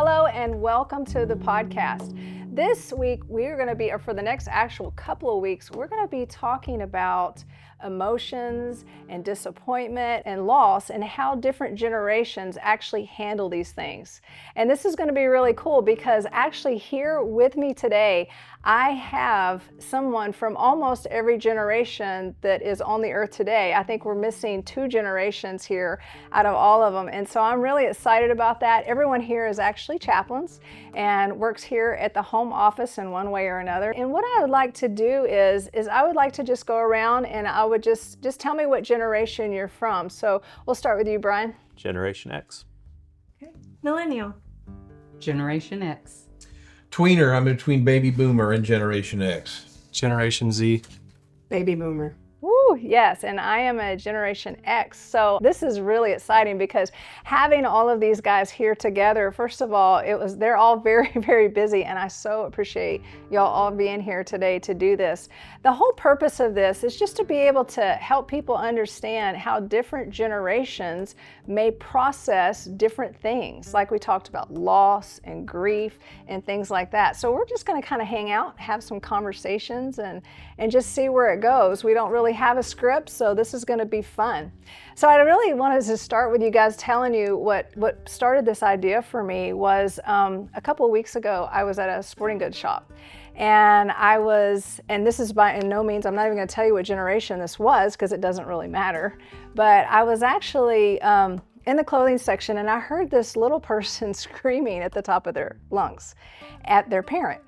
Hello and welcome to the podcast. This week we are going to be, or for the next actual couple of weeks, we're going to be talking about emotions and disappointment and loss and how different generations actually handle these things. And this is going to be really cool because actually here with me today, I have someone from almost every generation that is on the earth today. I think we're missing 2 generations here out of all of them. And so I'm really excited about that. Everyone here is actually chaplains and works here at the home office in one way or another. And what I would like to do is I would like to just go around and I would just tell me what generation you're from. So we'll start with you, Brian. Generation X. Okay. Millennial. Generation X. Tweener, I'm between Baby Boomer and Generation X. Generation Z. Baby Boomer. Woo, yes, and I am a Generation X. So this is really exciting because having all of these guys here together, first of all, they're all very, very busy, and I so appreciate y'all all being here today to do this. The whole purpose of this is just to be able to help people understand how different generations may process different things, like we talked about loss and grief and things like that. So we're just going to kind of hang out, have some conversations, and just see where it goes. We don't really have a script, so this is going to be fun. So I really wanted to start with you guys telling you what started this idea for me was a couple of weeks ago I was at a sporting goods shop, and this is by no means, I'm not even going to tell you what generation this was because it doesn't really matter, but I was actually in the clothing section and I heard this little person screaming at the top of their lungs at their parent.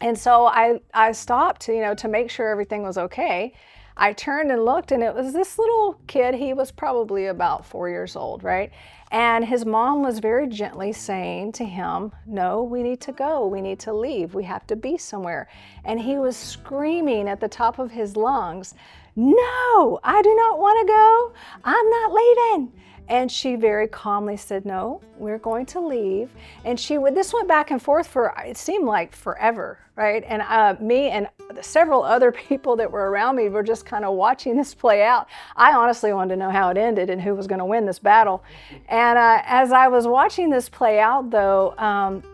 And so I stopped, to make sure everything was okay. I turned and looked, and it was this little kid. He was probably about 4 years old, right? And his mom was very gently saying to him, "No, we need to go. We need to leave. We have to be somewhere." And he was screaming at the top of his lungs, "No, I do not want to go. I'm not leaving." And she very calmly said, "No, we're going to leave." And this went back and forth for, it seemed like forever, right? And me and several other people that were around me were just kind of watching this play out. I honestly wanted to know how it ended and who was going to win this battle. And as I was watching this play out, though,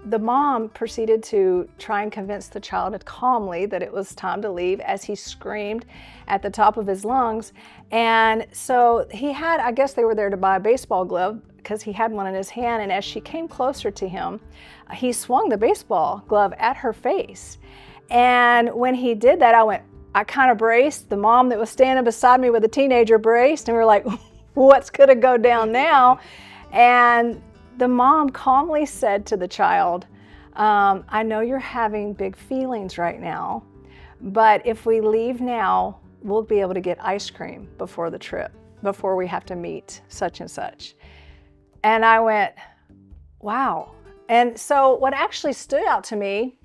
the mom proceeded to try and convince the child calmly that it was time to leave as he screamed at the top of his lungs. And so he had, I guess they were there to buy a baseball glove because he had one in his hand. And as she came closer to him, he swung the baseball glove at her face. And when he did that, I kind of braced. The mom that was standing beside me with a teenager braced, and we were like, what's going to go down now? And the mom calmly said to the child, "I know you're having big feelings right now, but if we leave now, we'll be able to get ice cream before the trip, before we have to meet such and such." And I went, wow. And so what actually stood out to me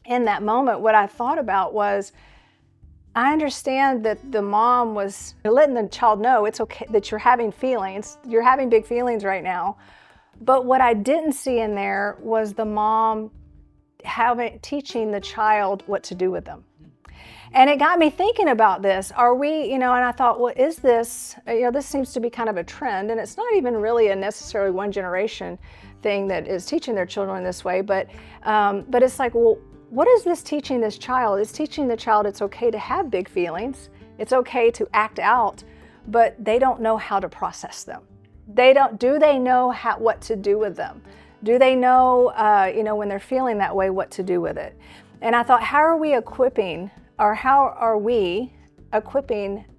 in that moment, what I thought about was, I understand that the mom was letting the child know it's okay that you're having feelings, you're having big feelings right now. But what I didn't see in there was the mom teaching the child what to do with them. And it got me thinking about this. Are we, and I thought, well, is this, this seems to be kind of a trend, and it's not even really a necessarily one generation thing that is teaching their children this way, but it's like, well, what is this teaching this child? It's teaching the child it's okay to have big feelings. It's okay to act out, but they don't know how to process them. Do they know what to do with them? Do they know, when they're feeling that way, what to do with it? And I thought, how are we equipping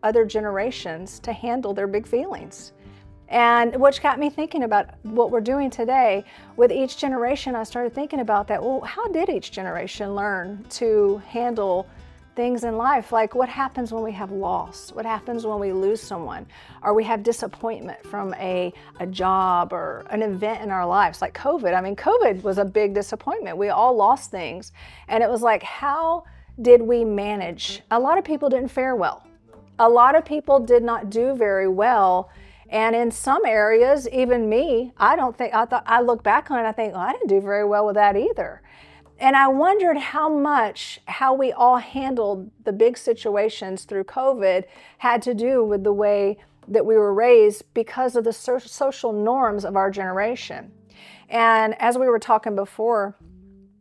other generations to handle their big feelings? And which got me thinking about what we're doing today. With each generation, I started thinking about that. Well, how did each generation learn to handle things in life? Like, what happens when we have loss? What happens when we lose someone? Or we have disappointment from a job or an event in our lives, like COVID. I mean, COVID was a big disappointment. We all lost things. And it was like, how did we manage? A lot of people didn't fare well. A lot of people did not do very well. And in some areas, even me, I look back on it and I think, I didn't do very well with that either. And I wondered how we all handled the big situations through COVID had to do with the way that we were raised because of the social norms of our generation. And as we were talking before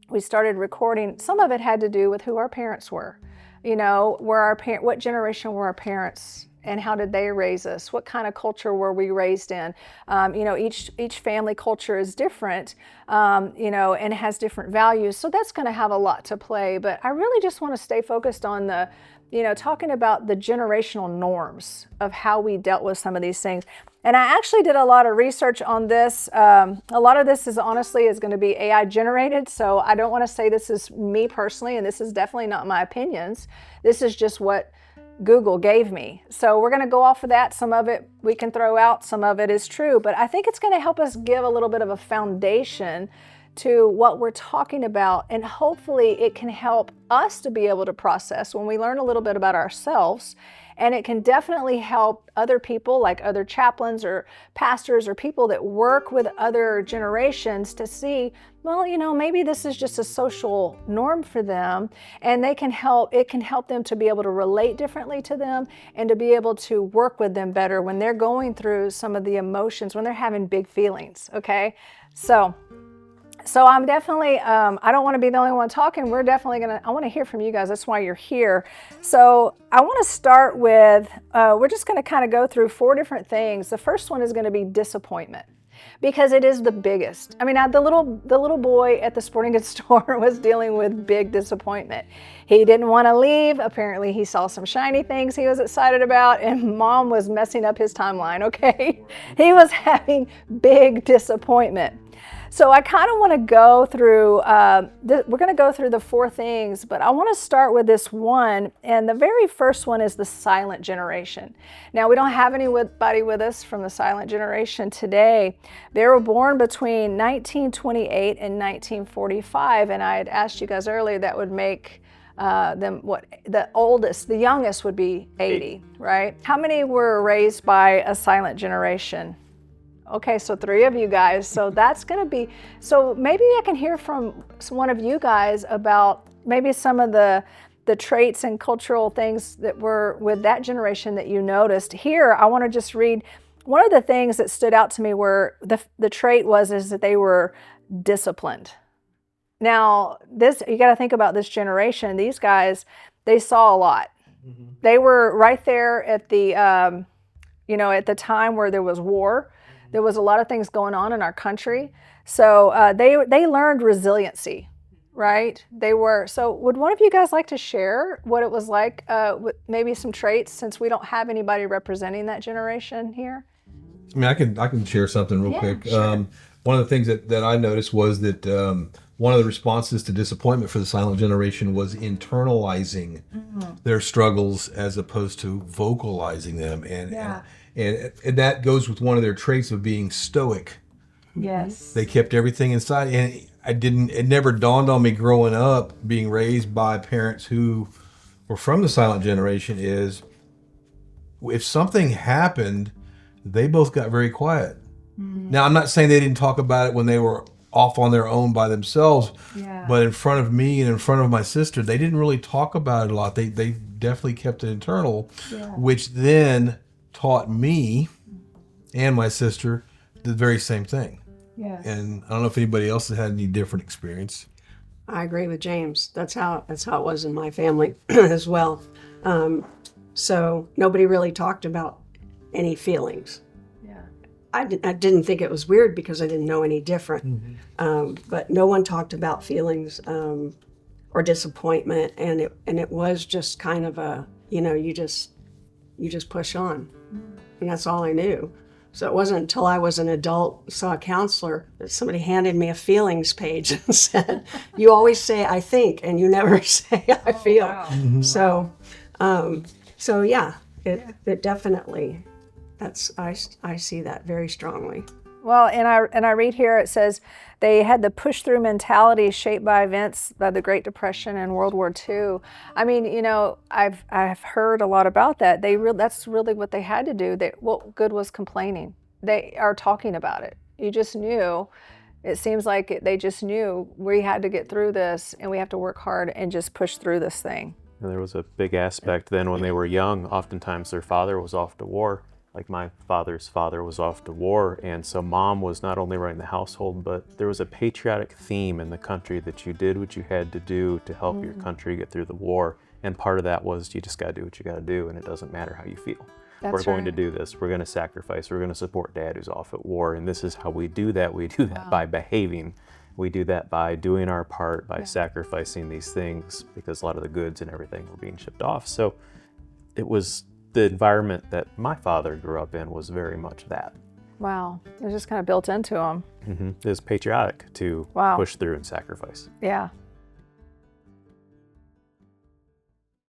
we started recording, some of it had to do with who our parents were. What generation were our parents, and how did they raise us? What kind of culture were we raised in? Each family culture is different, and has different values. So that's going to have a lot to play. But I really just want to stay focused on talking about the generational norms of how we dealt with some of these things. And I actually did a lot of research on this. A lot of this is going to be AI generated. So I don't want to say this is me personally, and this is definitely not my opinions. This is just what Google gave me. So we're going to go off of that. Some of it we can throw out, some of it is true, but I think it's going to help us give a little bit of a foundation to what we're talking about, and hopefully it can help us to be able to process when we learn a little bit about ourselves. And it can definitely help other people, like other chaplains or pastors or people that work with other generations, to see, well, maybe this is just a social norm for them, and it can help them to be able to relate differently to them and to be able to work with them better when they're going through some of the emotions, when they're having big feelings, okay? So I'm definitely, I don't want to be the only one talking. I want to hear from you guys. That's why you're here. So I want to start with, we're just going to kind of go through 4 different things. The first one is going to be disappointment, because it is the biggest. I mean, the little boy at the sporting goods store was dealing with big disappointment. He didn't want to leave. Apparently he saw some shiny things he was excited about, and mom was messing up his timeline, okay? He was having big disappointment. So I kind of want to go through, we're going to go through the 4 things, but I want to start with this one. And the very first one is the silent generation. Now, we don't have anybody with us from the silent generation today. They were born between 1928 and 1945. And I had asked you guys earlier, that would make them the youngest would be 80, right? How many were raised by a silent generation? Okay, so 3 of you guys. So that's going to be, so maybe I can hear from one of you guys about maybe some of the traits and cultural things that were with that generation that you noticed. Here, I want to just read, one of the things that stood out to me were the trait is that they were disciplined. Now, you got to think about this generation. These guys, they saw a lot. Mm-hmm. They were right there at the, at the time where there was war. There was a lot of things going on in our country. So they learned resiliency, right? So would one of you guys like to share what it was like, with maybe some traits, since we don't have anybody representing that generation here? I mean, I can share something real quick. Sure. One of the things that I noticed was that one of the responses to disappointment for the silent generation was internalizing their struggles as opposed to vocalizing them. And that goes with one of their traits of being stoic. Yes. They kept everything inside. And it never dawned on me growing up, being raised by parents who were from the silent generation, is if something happened, they both got very quiet. Mm-hmm. Now, I'm not saying they didn't talk about it when they were off on their own by themselves, but in front of me and in front of my sister, they didn't really talk about it a lot. They definitely kept it internal, which then taught me and my sister the very same thing. Yes. And I don't know if anybody else has had any different experience. I agree with James. That's how it was in my family as well. So nobody really talked about any feelings. Yeah. I didn't think it was weird because I didn't know any different. Mm-hmm. But no one talked about feelings or disappointment, and it was just kind of a, you just push on. And that's all I knew. So it wasn't until I was an adult, saw a counselor, that somebody handed me a feelings page and said, "You always say I think, and you never say I feel." Wow. Mm-hmm. So it definitely, I see that very strongly. Well, and I read here, it says they had the push-through mentality shaped by events by the Great Depression and World War II. I mean, I've heard a lot about that. That's really what they had to do. What good was complaining? They are talking about it. You just knew. It seems like they just knew we had to get through this, and we have to work hard and just push through this thing. And there was a big aspect then when they were young. Oftentimes their father was off to war. Like my father's father was off to war, and so mom was not only running the household, but there was a patriotic theme in the country that you did what you had to do to help your country get through the war. And part of that was you just got to do what you got to do, and it doesn't matter how you feel. We're going to do this. We're going to sacrifice. We're going to support dad who's off at war, and this is how we do that. We do that by behaving. We do that by doing our part, by sacrificing these things, because a lot of the goods and everything were being shipped off. So it was the environment that my father grew up in was very much that. Wow. It was just kind of built into him. It was patriotic to push through and sacrifice. Yeah.